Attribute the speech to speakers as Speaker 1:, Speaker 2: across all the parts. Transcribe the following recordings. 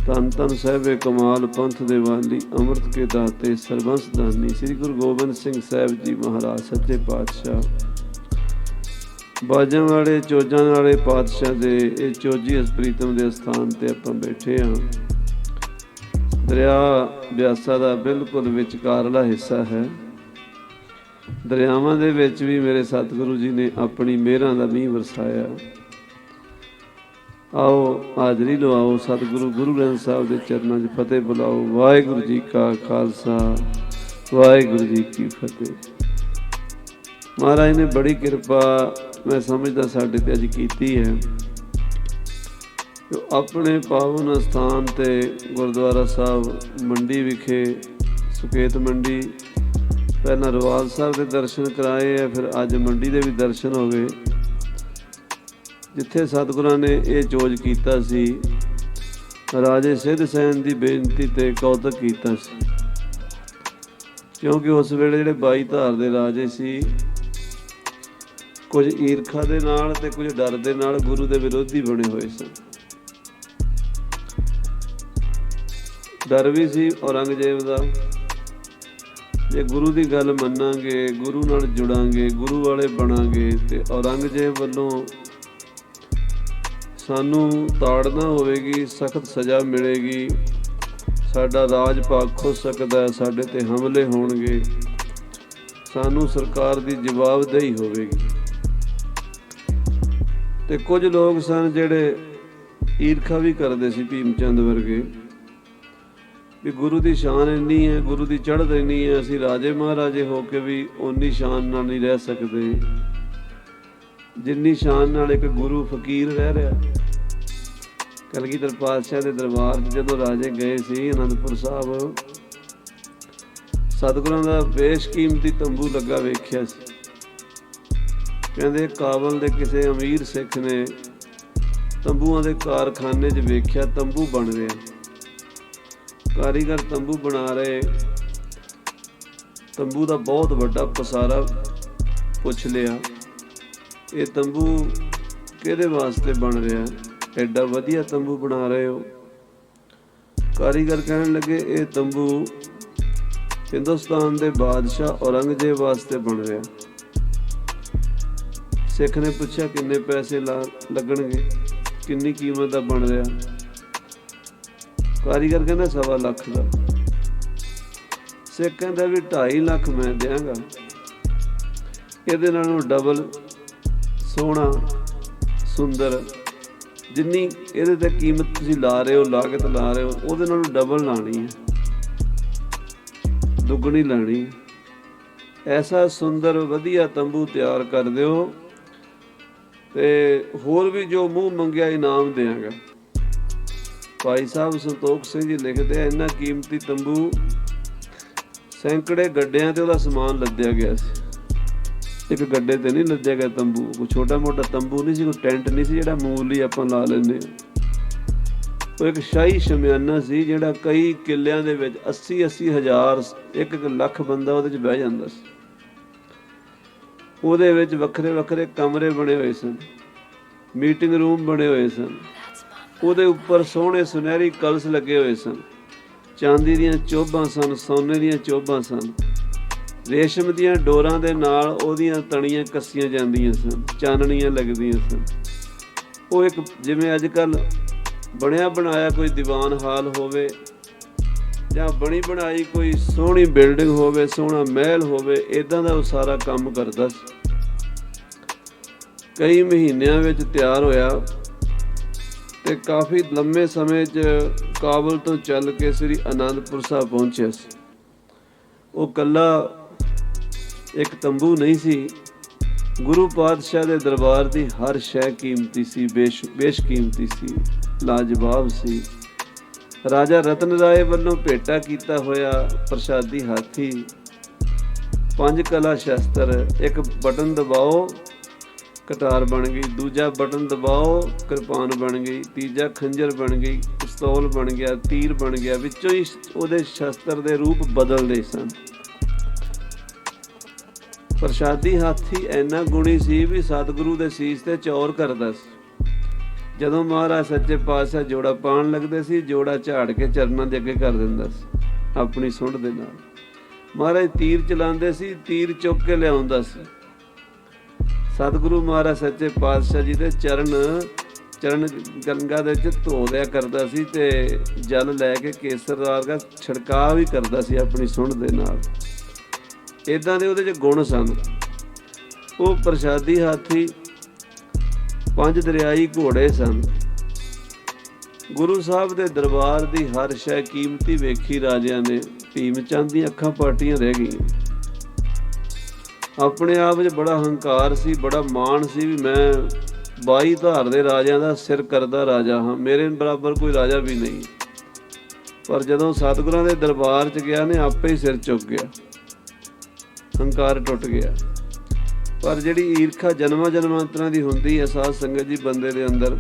Speaker 1: ਧੰਨ ਧੰਨ ਸਾਹਿਬੇ ਕਮਾਲ ਪੰਥ ਦੇ ਵਾਲੀ, ਅੰਮ੍ਰਿਤ ਕੇ ਦਾਤੇ ਸਰਬੰਸ ਦਾਨੀ, ਸ੍ਰੀ ਗੁਰੂ ਗੋਬਿੰਦ ਸਿੰਘ ਸਾਹਿਬ ਜੀ ਮਹਾਰਾਜ ਸੱਚੇ ਪਾਤਸ਼ਾਹ, ਬਾਜਾਂ ਵਾਲੇ ਚੋਜਾਂ ਵਾਲੇ ਪਾਤਸ਼ਾਹ ਦੇ ਇਹ ਚੋਜੀ ਇਸ ਪ੍ਰੀਤਮ ਦੇ ਅਸਥਾਨ ਤੇ ਆਪਾਂ ਬੈਠੇ ਹਾਂ। ਦਰਿਆ ਬਿਆਸਾ ਦਾ ਬਿਲਕੁਲ ਵਿਚਕਾਰਲਾ ਹਿੱਸਾ ਹੈ। ਦਰਿਆਵਾਂ ਦੇ ਵਿੱਚ ਵੀ ਮੇਰੇ ਸਤਿਗੁਰੂ ਜੀ ਨੇ ਆਪਣੀ ਮਿਹਰਾਂ ਦਾ ਮੀਂਹ ਵਰਸਾਇਆ। ਆਓ ਹਾਜ਼ਰੀ ਲਵਾਓ, ਸਤਿਗੁਰੂ ਗੁਰੂ ਗ੍ਰੰਥ ਸਾਹਿਬ ਦੇ ਚਰਨਾਂ 'ਚ ਫਤਿਹ ਬੁਲਾਓ। ਵਾਹਿਗੁਰੂ ਜੀ ਕਾ ਖਾਲਸਾ, ਵਾਹਿਗੁਰੂ ਜੀ ਕੀ ਫਤਿਹ। ਮਹਾਰਾਜ ਨੇ ਬੜੀ ਕਿਰਪਾ ਮੈਂ ਸਮਝਦਾ ਸਾਡੇ ਤੇ ਅੱਜ ਕੀਤੀ ਹੈ। ਆਪਣੇ ਪਾਵਨ ਅਸਥਾਨ ਤੇ ਗੁਰਦੁਆਰਾ ਸਾਹਿਬ ਮੰਡੀ ਵਿਖੇ, ਸੁਕੇਤ ਮੰਡੀ, ਪਹਿਲਾਂ ਰਵਾਲ ਸਾਹਿਬ ਦੇ ਦਰਸ਼ਨ ਕਰਾਏ ਹੈ, ਫਿਰ ਅੱਜ ਮੰਡੀ ਦੇ ਵੀ ਦਰਸ਼ਨ ਹੋ ਗਏ, ਜਿੱਥੇ ਸਤਿਗੁਰਾਂ ਨੇ ਇਹ ਚੋਜ ਕੀਤਾ ਸੀ। ਰਾਜੇ ਸਿੱਧ ਸੈਨ ਦੀ ਬੇਨਤੀ ਤੇ ਕੌਤਕ ਕੀਤਾ ਸੀ, ਕਿਉਂਕਿ ਉਸ ਵੇਲੇ ਜਿਹੜੇ 22 ਧਾਰ ਦੇ ਰਾਜੇ ਸੀ, ਕੁਝ ਈਰਖਾ ਦੇ ਨਾਲ ਤੇ ਕੁਝ ਡਰ ਦੇ ਨਾਲ ਗੁਰੂ ਦੇ ਵਿਰੋਧੀ ਬਣੇ ਹੋਏ ਸਨ। ਡਰ ਵੀ ਸੀ ਔਰੰਗਜ਼ੇਬ ਦਾ, ਜੇ ਗੁਰੂ ਦੀ ਗੱਲ ਮੰਨਾਂਗੇ, ਗੁਰੂ ਨਾਲ ਜੁੜਾਂਗੇ, ਗੁਰੂ ਵਾਲੇ ਬਣਾਂਗੇ ਤੇ ਔਰੰਗਜ਼ੇਬ ਵੱਲੋਂ ਸਾਨੂੰ ਤਾੜਨਾ ਹੋਵੇਗੀ, ਸਖਤ ਸਜ਼ਾ ਮਿਲੇਗੀ, ਸਾਡਾ ਰਾਜ ਭਾਗ ਖੁੱਸ ਸਕਦਾ, ਸਾਡੇ ਤੇ ਹਮਲੇ ਹੋਣਗੇ, ਸਾਨੂੰ ਸਰਕਾਰ ਦੀ ਜਵਾਬਦੇਹੀ ਹੋਵੇਗੀ। ਤੇ ਕੁਝ ਲੋਕ ਸਨ ਜਿਹੜੇ ਈਰਖਾ ਵੀ ਕਰਦੇ ਸੀ, ਭੀਮ ਚੰਦ ਵਰਗੇ, ਵੀ ਗੁਰੂ ਦੀ ਸ਼ਾਨ ਇੰਨੀ ਹੈ, ਗੁਰੂ ਦੀ ਚੜ੍ਹਤ ਇੰਨੀ ਹੈ, ਅਸੀਂ ਰਾਜੇ ਮਹਾਰਾਜੇ ਹੋ ਕੇ ਵੀ ਓਨੀ ਸ਼ਾਨ ਨਾਲ ਨਹੀਂ ਰਹਿ ਸਕਦੇ ਜਿੰਨੀ ਸ਼ਾਨ ਨਾਲ ਇੱਕ ਗੁਰੂ ਫਕੀਰ ਰਹਿ ਰਿਹਾ। ਕਲਗੀਧਰ ਪਾਤਸ਼ਾਹ ਦੇ ਦਰਬਾਰ 'ਚ ਜਦੋਂ ਰਾਜੇ ਗਏ ਸੀ ਅਨੰਦਪੁਰ ਸਾਹਿਬ, ਸਤਿਗੁਰਾਂ ਦਾ ਬੇਸ਼ਕੀਮਤੀ ਤੰਬੂ ਲੱਗਾ ਵੇਖਿਆ ਸੀ। ਕਹਿੰਦੇ ਕਾਬਲ ਦੇ ਕਿਸੇ ਅਮੀਰ ਸਿੱਖ ਨੇ ਤੰਬੂਆਂ ਦੇ ਕਾਰਖਾਨੇ 'ਚ ਵੇਖਿਆ, ਤੰਬੂ ਬਣ ਰਿਹਾ, ਕਾਰੀਗਰ ਤੰਬੂ ਬਣਾ ਰਹੇ। ਤੰਬੂ ਦਾ ਬਹੁਤ ਵੱਡਾ ਪਸਾਰਾ ਪੁੱਛ ਲਿਆ, ਇਹ ਤੰਬੂ ਕਿਹਦੇ ਵਾਸਤੇ ਬਣ ਰਿਹਾ? ਐਡਾ ਵਧੀਆ ਤੰਬੂ ਬਣਾ ਰਹੇ ਹੋ। ਕਾਰੀਗਰ ਕਹਿਣ ਲੱਗੇ, ਇਹ ਤੰਬੂ ਹਿੰਦੁਸਤਾਨ ਦੇ ਬਾਦਸ਼ਾਹ ਔਰੰਗਜ਼ੇਬ ਵਾਸਤੇ ਬਣ ਰਿਹਾ। ਸਿੱਖ ਨੇ ਪੁੱਛਿਆ, ਕਿੰਨੇ ਪੈਸੇ ਲੱਗਣਗੇ, ਕਿੰਨੀ ਕੀਮਤ ਦਾ ਬਣ ਰਿਹਾ? ਕਾਰੀਗਰ ਕਹਿੰਦਾ 1.25 ਲੱਖ ਦਾ। ਸਿੱਖ ਕਹਿੰਦਾ ਵੀ 2.5 ਲੱਖ ਮੈਂ ਦਿਆਂਗਾ, ਇਹਦੇ ਨਾਲੋਂ ਡਬਲ ਸੋਹਣਾ ਸੁੰਦਰ, ਜਿੰਨੀ ਇਹਦੇ ਤੇ ਕੀਮਤ ਤੁਸੀਂ ਲਾ ਰਹੇ ਹੋ, ਲਾਗਤ ਲਾ ਰਹੇ ਹੋ, ਉਹਦੇ ਨਾਲੋਂ ਡਬਲ ਲਾਣੀ ਹੈ, ਦੁੱਗਣੀ ਲਾਣੀ। ਐਸਾ ਸੁੰਦਰ ਵਧੀਆ ਤੰਬੂ ਤਿਆਰ ਕਰ ਦਿਓ ਤੇ ਹੋਰ ਵੀ ਜੋ ਮੂੰਹ ਮੰਗਿਆ ਇਨਾਮ ਦਿਆਂਗਾ। ਭਾਈ ਸਾਹਿਬ ਸੰਤੋਖ ਸਿੰਘ ਜੀ ਲਿਖਦੇ ਆ, ਇੰਨਾ ਕੀਮਤੀ ਤੰਬੂ ਸੈਂਕੜੇ ਗੱਡਿਆਂ ਤੇ ਉਹਦਾ ਸਮਾਨ ਲੱਦਿਆ ਗਿਆ ਸੀ, ਇੱਕ ਗੱਡੇ ਤੇ ਨਹੀਂ ਲੱਦਿਆ ਗਿਆ ਤੰਬੂ। ਕੋਈ ਛੋਟਾ ਮੋਟਾ ਤੰਬੂ ਨਹੀਂ ਸੀ, ਕੋਈ ਟੈਂਟ ਨਹੀਂ ਸੀ ਜਿਹੜਾ ਮੂਲ ਹੀ ਆਪਾਂ ਲਾ ਲੈਂਦੇ ਹਾਂ। ਉਹ ਇੱਕ ਸ਼ਾਹੀ ਸ਼ਮਿਆਨਾ ਸੀ ਜਿਹੜਾ ਕਈ ਕਿੱਲਿਆਂ ਦੇ ਵਿੱਚ 80-80 ਹਜ਼ਾਰ, 1 ਲੱਖ ਬੰਦਾ ਉਹਦੇ 'ਚ ਬਹਿ ਜਾਂਦਾ ਸੀ। ਉਹਦੇ ਵਿੱਚ ਵੱਖਰੇ ਵੱਖਰੇ ਕਮਰੇ ਬਣੇ ਹੋਏ ਸਨ, ਮੀਟਿੰਗ ਰੂਮ ਬਣੇ ਹੋਏ ਸਨ, ਉਹਦੇ ਉੱਪਰ ਸੋਹਣੇ ਸੁਨਹਿਰੀ ਕਲਸ ਲੱਗੇ ਹੋਏ ਸਨ, ਚਾਂਦੀ ਦੀਆਂ ਚੋਭਾਂ ਸਨ, ਸੋਨੇ ਦੀਆਂ ਚੋਭਾਂ ਸਨ, ਰੇਸ਼ਮ ਦੀਆਂ ਡੋਰਾਂ ਦੇ ਨਾਲ ਉਹਦੀਆਂ ਤਣੀਆਂ ਕੱਸੀਆਂ ਜਾਂਦੀਆਂ ਸਨ, ਚਾਨਣੀਆਂ ਲੱਗਦੀਆਂ ਸਨ। ਉਹ ਇੱਕ ਜਿਵੇਂ ਅੱਜ ਕੱਲ੍ਹ ਬਣਿਆ ਬਣਾਇਆ ਕੋਈ ਦੀਵਾਨ ਹਾਲ ਹੋਵੇ ਜਾਂ ਬਣੀ ਬਣਾਈ ਕੋਈ ਸੋਹਣੀ ਬਿਲਡਿੰਗ ਹੋਵੇ, ਸੋਹਣਾ ਮਹਿਲ ਹੋਵੇ, ਇੱਦਾਂ ਦਾ ਉਹ ਸਾਰਾ ਕੰਮ ਕਰਦਾ ਸੀ। ਕਈ ਮਹੀਨਿਆਂ ਵਿੱਚ ਤਿਆਰ ਹੋਇਆ ਤੇ ਕਾਫੀ ਲੰਮੇ ਸਮੇਂ 'ਚ ਕਾਬਲ ਤੋਂ ਚੱਲ ਕੇ ਸ੍ਰੀ ਅਨੰਦਪੁਰ ਸਾਹਿਬ ਪਹੁੰਚਿਆ ਸੀ। ਉਹ ਇਕੱਲਾ ਇੱਕ ਤੰਬੂ ਨਹੀਂ ਸੀ, ਗੁਰੂ ਪਾਤਸ਼ਾਹ ਦੇ ਦਰਬਾਰ ਦੀ ਹਰ ਸ਼ੈ ਕੀਮਤੀ ਸੀ, ਬੇਸ਼ਕੀਮਤੀ ਸੀ, ਲਾਜਵਾਬ ਸੀ। ਰਾਜਾ ਰਤਨ ਰਾਏ ਵੱਲੋਂ ਭੇਟਾ ਕੀਤਾ ਹੋਇਆ ਪ੍ਰਸ਼ਾਦੀ ਹਾਥੀ, 5 ਕਲਾ ਸ਼ਸਤਰ, ਇੱਕ ਬਟਨ ਦਬਾਓ ਕਟਾਰ ਬਣ ਗਈ, ਦੂਜਾ ਬਟਨ ਦਬਾਓ ਕਿਰਪਾਨ ਬਣ ਗਈ, ਤੀਜਾ ਖੰਜਰ ਬਣ ਗਈ, ਪਿਸਤੌਲ ਬਣ ਗਿਆ, ਤੀਰ ਬਣ ਗਿਆ। ਵਿੱਚੋਂ ਹੀ ਉਹਦੇ ਸ਼ਸਤਰ ਦੇ ਰੂਪ ਬਦਲਦੇ ਸਨ। ਪ੍ਰਸ਼ਾਦੀ ਹਾਥੀ ਇੰਨਾ ਗੁਣੀ ਸੀ ਵੀ ਸਤਿਗੁਰੂ ਦੇ ਸੀਸ ਤੇ ਚੌਰ ਕਰਦਾ ਸੀ। ਜਦੋਂ ਮਹਾਰਾਜ ਸੱਚੇ ਪਾਤਸ਼ਾਹ ਜੋੜਾ ਪਾਉਣ ਲੱਗਦੇ ਸੀ, ਜੋੜਾ ਝਾੜ ਕੇ ਚਰਨਾਂ ਦੇ ਅੱਗੇ ਕਰ ਦਿੰਦਾ ਸੀ ਆਪਣੀ ਸੁੰਡ ਦੇ ਨਾਲ। ਮਹਾਰਾਜ ਤੀਰ ਚਲਾਉਂਦੇ ਸੀ, ਤੀਰ ਚੁੱਕ ਕੇ ਲਿਆਉਂਦਾ ਸੀ। ਸਤਿਗੁਰੂ ਮਹਾਰਾਜ ਸੱਚੇ ਪਾਤਸ਼ਾਹ ਜੀ ਦੇ ਚਰਨ ਗੰਗਾ ਦੇ ਵਿੱਚ ਧੋ ਲਿਆ ਕਰਦਾ ਸੀ ਤੇ ਜਲ ਲੈ ਕੇ ਕੇਸਰ ਵਰਗਾ ਛਿੜਕਾਅ ਵੀ ਕਰਦਾ ਸੀ ਆਪਣੀ ਸੁੰਡ ਦੇ ਨਾਲ। ਇੱਦਾਂ ਦੇ ਉਹਦੇ 'ਚ ਗੁਣ ਸਨ। ਉਹ ਪ੍ਰਸ਼ਾਦੀ ਹਾਥੀ, 5 ਦਰਿਆਈ ਘੋੜੇ ਸਨ। ਗੁਰੂ ਸਾਹਿਬ ਦੇ ਦਰਬਾਰ ਦੀ ਹਰ ਸ਼ੈ ਕੀਮਤੀ ਵੇਖੀ ਰਾਜਿਆਂ ਨੇ। ਭੀਮ ਚੰਦ ਦੀਆਂ ਅੱਖਾਂ ਪਾਟੀਆਂ ਰਹਿ ਗਈਆਂ। ਆਪਣੇ ਆਪ 'ਚ ਬੜਾ ਹੰਕਾਰ ਸੀ, ਬੜਾ ਮਾਣ ਸੀ ਵੀ ਮੈਂ 22 ਧਾਰ ਦੇ ਰਾਜਿਆਂ ਦਾ ਸਿਰ ਕਰਦਾ ਰਾਜਾ ਹਾਂ, ਮੇਰੇ ਬਰਾਬਰ ਕੋਈ ਰਾਜਾ ਵੀ ਨਹੀਂ। ਪਰ ਜਦੋਂ ਸਤਿਗੁਰਾਂ ਦੇ ਦਰਬਾਰ 'ਚ ਗਿਆ ਨੇ ਆਪੇ ਹੀ ਸਿਰ ਚੁੱਕ ਗਿਆ, ਹੰਕਾਰ ਟੁੱਟ ਗਿਆ। ਪਰ ਜਿਹੜੀ ਈਰਖਾ ਜਨਮਾਂ ਜਨਮਾਂਤਰਾਂ ਦੀ ਹੁੰਦੀ ਹੈ ਸਾਧ ਸੰਗਤ ਜੀ ਬੰਦੇ ਦੇ ਅੰਦਰ,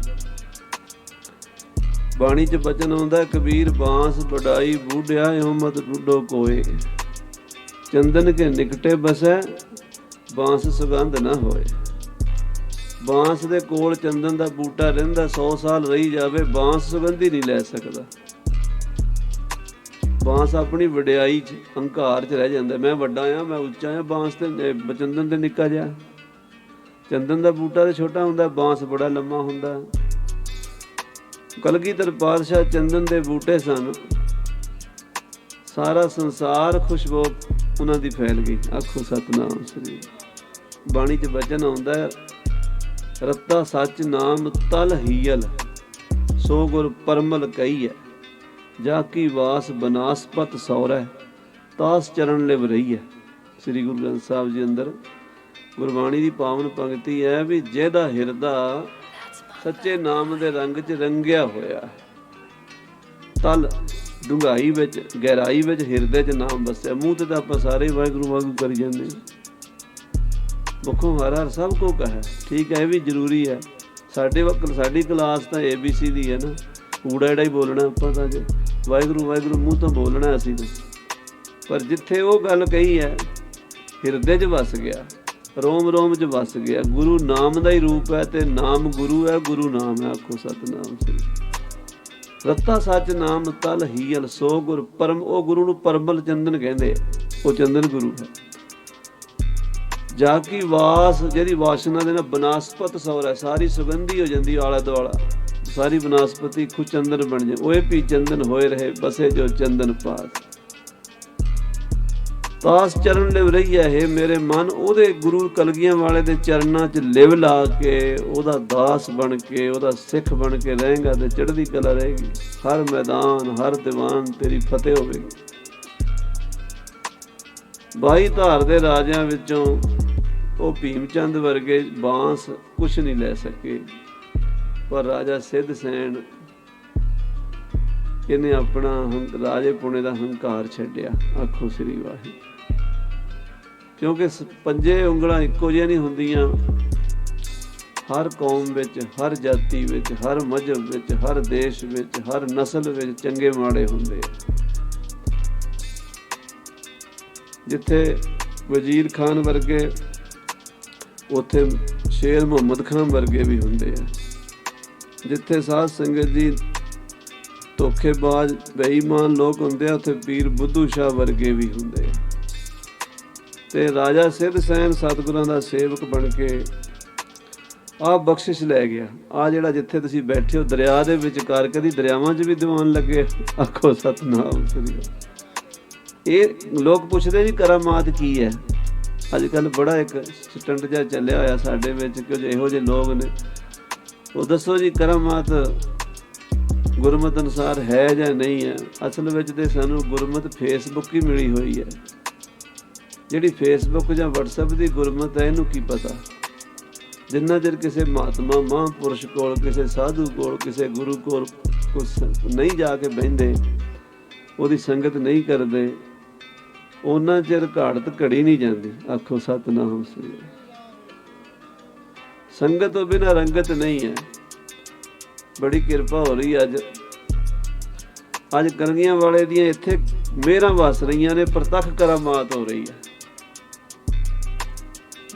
Speaker 1: ਬਾਣੀ 'ਚ ਬਚਨ ਆਉਂਦਾ, ਕਬੀਰ ਬਾਂਸ ਵਡਾਈ ਬੂਢਿਆ ਇਉ ਮਤ ਬੁੱਢੋ ਕੋਏ, ਚੰਦਨ ਕੇ ਨਿਕਟੇ ਬਸੈ ਬਾਂਸ ਸੁਗੰਧ ਨਾ ਹੋਏ। ਬਾਂਸ ਦੇ ਕੋਲ ਚੰਦਨ ਦਾ ਬੂਟਾ ਰਹਿੰਦਾ, 100 ਸਾਲ ਰਹੀ ਜਾਵੇ, ਬਾਂਸ ਸੁਗੰਧੀ ਨਹੀਂ ਲੈ ਸਕਦਾ। ਬਾਂਸ ਆਪਣੀ ਵਡਿਆਈ 'ਚ ਹੰਕਾਰ 'ਚ ਰਹਿ ਜਾਂਦਾ, ਮੈਂ ਵੱਡਾ ਆ, ਮੈਂ ਉੱਚਾ ਆ। ਬਾਂਸ ਤੇ ਚੰਦਨ ਤੇ ਨਿੱਕਾ ਜਿਹਾ, ਚੰਦਨ ਦਾ ਬੂਟਾ ਤੇ ਛੋਟਾ ਹੁੰਦਾ, ਬਾਂਸ ਬੜਾ ਲੰਮਾ ਹੁੰਦਾ। ਕਲਗੀਧਰ ਪਾਤਸ਼ਾਹ ਚੰਦਨ ਦੇ ਬੂਟੇ ਸਨ। ਸਾਰਾ ਸੰਸਾਰ ਖੁਸ਼ਬੂ ਉਹਨਾਂ ਦੀ ਫੈਲ ਗਈ। ਆਖੋ ਸਤਨਾਮ ਸ੍ਰੀ। ਬਾਣੀ 'ਚ ਬਚਨ ਆਉਂਦਾ, ਰਤਾ ਸੱਚ ਨਾਮ ਤਲ ਹੀਅਲ, ਸੋ ਗੁਰ ਪਰਮਲ ਕਹੀਐ, ਜਾ ਕੀ ਵਾਸ ਬਨਾਸਪਤ ਸੌਰੈ, ਤਾਸ ਚਰਨ ਲਿਵ ਰਹੀਐ। ਸ੍ਰੀ ਗੁਰੂ ਗ੍ਰੰਥ ਸਾਹਿਬ ਜੀ ਅੰਦਰ ਗੁਰਬਾਣੀ ਦੀ ਪਾਵਨ ਪੰਕਤੀ ਹੈ ਵੀ ਜਿਹਦਾ ਹਿਰਦਾ ਸੱਚੇ ਨਾਮ ਦੇ ਰੰਗ 'ਚ ਰੰਗਿਆ ਹੋਇਆ, ਤਲ ਡੂੰਘਾਈ ਵਿੱਚ, ਗਹਿਰਾਈ ਵਿੱਚ ਹਿਰਦੇ 'ਚ ਨਾਮ ਵਸਿਆ। ਮੂੰਹ ਤੇ ਤਾਂ ਆਪਾਂ ਸਾਰੇ ਵਾਹਿਗੁਰੂ ਵਾਹਿਗੁਰੂ ਕਰੀ ਜਾਂਦੇ, ਮੁੱਖੋਂ ਹਰ ਹਰ ਸਭ ਕੋ ਕਹੈ। ਠੀਕ ਹੈ, ਇਹ ਵੀ ਜ਼ਰੂਰੀ ਹੈ। ਸਾਡੀ ਕਲਾਸ ਤਾਂ ABC ਦੀ ਹੈ ਨਾ, ਊੜਾ ਏੜਾ ਹੀ ਬੋਲਣਾ ਆਪਾਂ ਤਾਂ, ਜੇ ਵਾਹਿਗੁਰੂ ਵਾਹਿਗੁਰੂ ਮੂੰਹ ਤੋਂ ਬੋਲਣਾ ਅਸੀਂ ਤਾਂ। ਪਰ ਜਿੱਥੇ ਉਹ ਗੱਲ ਕਹੀ ਹੈ ਹਿਰਦੇ 'ਚ ਵਸ ਗਿਆ, ਰੋਮ ਰੋਮ 'ਚ ਵਸ ਗਿਆ। ਗੁਰੂ ਨਾਮ ਦਾ ਹੀ ਰੂਪ ਹੈ ਤੇ ਨਾਮ ਗੁਰੂ ਹੈ, ਗੁਰੂ ਨਾਮ ਹੈ। ਆਖੋ ਸਤਨਾਮ ਸ੍ਰੀ। ਰਤਾ ਸੱਚ ਨਾਮ ਤਲ ਹੀਅਲ, ਸੋ ਗੁਰ ਪਰਮ। ਉਹ ਗੁਰੂ ਨੂੰ ਪਰਮਲ ਚੰਦਨ ਕਹਿੰਦੇ, ਉਹ ਚੰਦਨ ਗੁਰੂ ਹੈ। ਜਾ ਕੀ ਵਾਸ, ਜਿਹਦੀ ਵਾਸ਼ਨਾ ਦੇ ਨਾਲ ਬਨਾਸਪਤ ਸੌਰ ਹੈ, ਸਾਰੀ ਸੁਗੰਧੀ ਹੋ ਜਾਂਦੀ ਆਲਾ ਦੁਆਲਾ, ਸਾਰੀ ਬਨਾਸਪਤੀ ਖੁਦ ਚੰਦਨ ਬਣ ਜਾਏ। ਓਏ ਵੀ ਚੰਦਨ ਹੋਏ ਰਹੇ, ਬਸੇ ਜੋ ਚੰਦਨ ਪਾਸ, ਤਾਸ ਚਰਨ ਲਿਵ ਰਹੀਐ। ਹੈ ਮੇਰੇ ਮਨ ਉਹਦੇ ਗੁਰੂ ਕਲਗੀਆਂ ਵਾਲੇ ਦੇ ਚਰਨਾਂ 'ਚ ਲਿਵ ਲਾ ਕੇ, ਉਹਦਾ ਦਾਸ ਬਣ ਕੇ, ਉਹਦਾ ਸਿੱਖ ਬਣ ਕੇ ਰਹੇਗਾ ਤੇ ਚੜ੍ਹਦੀ ਕਲਾ ਰਹੇਗੀ। ਹਰ ਮੈਦਾਨ ਹਰ ਦੀਵਾਨ ਤੇਰੀ ਫਤਿਹ ਹੋਵੇਗੀ। 22 ਧਾਰ ਦੇ ਰਾਜਿਆਂ ਵਿੱਚੋਂ ਉਹ ਭੀਮ ਚੰਦ ਵਰਗੇ ਬਾਂਸ ਕੁਛ ਨਹੀਂ ਲੈ ਸਕੇ। ਪਰ ਰਾਜਾ ਸਿੱਧ ਸੈਣ, ਇਹਨੇ ਆਪਣਾ ਰਾਜੇ ਪੁਣੇ ਦਾ ਹੰਕਾਰ ਛੱਡਿਆ। ਆਖੋ ਸ੍ਰੀ ਵਾਹਿਗੁਰੂ। ਕਿਉਂਕਿ 5 ਉਂਗਲਾਂ ਇੱਕੋ ਜਿਹੀਆਂ ਨਹੀਂ ਹੁੰਦੀਆਂ। ਹਰ ਕੌਮ ਵਿੱਚ, ਹਰ ਜਾਤੀ ਵਿੱਚ, ਹਰ ਮਜ਼ਹਬ ਵਿੱਚ, ਹਰ ਦੇਸ਼ ਵਿੱਚ, ਹਰ ਨਸਲ ਵਿੱਚ ਚੰਗੇ ਮਾੜੇ ਹੁੰਦੇ ਆ। ਜਿੱਥੇ ਵਜ਼ੀਰ ਖਾਨ ਵਰਗੇ, ਉੱਥੇ ਸ਼ੇਰ ਮੁਹੰਮਦ ਖਾਨ ਵਰਗੇ ਵੀ ਹੁੰਦੇ ਆ। ਜਿੱਥੇ ਸਾਧ ਸੰਗਤ ਜੀ ਧੋਖੇਬਾਜ਼ ਬੇਈਮਾਨ ਲੋਕ ਹੁੰਦੇ ਆ, ਉੱਥੇ ਪੀਰ ਬੁੱਧੂ ਸ਼ਾਹ ਵਰਗੇ ਵੀ ਹੁੰਦੇ ਆ। ਤੇ ਰਾਜਾ ਸਿੱਧ ਸੈਨ ਸਤਿਗੁਰਾਂ ਦਾ ਸੇਵਕ ਬਣ ਕੇ ਆਹ ਬਖਸ਼ਿਸ਼ ਲੈ ਗਿਆ। ਆਹ ਜਿਹੜਾ ਜਿੱਥੇ ਤੁਸੀਂ ਬੈਠੇ ਹੋ ਦਰਿਆ ਦੇ ਵਿਚਕਾਰ, ਕਦੀ ਦਰਿਆਵਾਂ 'ਚ ਵੀ ਦੀਵਾਨ ਲੱਗੇ। ਆਖੋ ਸਤਨਾਮ ਸ੍ਰੀ। ਇਹ ਲੋਕ ਪੁੱਛਦੇ ਜੀ ਕਰਾਮਾਤ ਕੀ ਹੈ। ਅੱਜ ਕੱਲ੍ਹ ਬੜਾ ਇੱਕ ਸਟੰਟ ਜਿਹਾ ਚੱਲਿਆ ਹੋਇਆ ਸਾਡੇ ਵਿੱਚ, ਕੁਝ ਇਹੋ ਜਿਹੇ ਲੋਕ ਨੇ, ਉਹ ਦੱਸੋ ਜੀ ਕਰਾਮਾਤ ਗੁਰਮਤਿ ਅਨੁਸਾਰ ਹੈ ਜਾਂ ਨਹੀਂ ਹੈ। ਅਸਲ ਵਿੱਚ ਤੇ ਸਾਨੂੰ ਗੁਰਮਤਿ ਫੇਸਬੁੱਕ ਹੀ ਮਿਲੀ ਹੋਈ ਹੈ। ਜਿਹੜੀ ਫੇਸਬੁੱਕ ਜਾਂ ਵਟਸਐਪ ਦੀ ਗੁਰਮਤਿ ਹੈ, ਇਹਨੂੰ ਕੀ ਪਤਾ। ਜਿੰਨਾ ਚਿਰ ਕਿਸੇ ਮਹਾਤਮਾ ਮਹਾਂਪੁਰਸ਼ ਕੋਲ, ਕਿਸੇ ਸਾਧੂ ਕੋਲ, ਕਿਸੇ ਗੁਰੂ ਕੋਲ ਕੁਛ ਨਹੀਂ ਜਾ ਕੇ ਬਹਿੰਦੇ, ਉਹਦੀ ਸੰਗਤ ਨਹੀਂ ਕਰਦੇ, ਉਹਨਾਂ ਚਿਰ ਘਾੜਤ ਘੜੀ ਨਹੀਂ ਜਾਂਦੀ। ਆਖੋ ਸਤਨਾਮ ਸ੍ਰੀ। ਸੰਗਤ ਤੋਂ ਬਿਨਾਂ ਰੰਗਤ ਨਹੀਂ ਹੈ। ਬੜੀ ਕਿਰਪਾ ਹੋ ਰਹੀ ਅੱਜ ਕਲਗੀਆਂ ਵਾਲੇ ਦੀਆਂ ਇੱਥੇ ਮਿਹਰਾਂ ਵਸ ਰਹੀਆਂ ਨੇ, ਪ੍ਰਤੱਖ ਕਰਾਮਾਤ ਹੋ ਰਹੀ ਹੈ।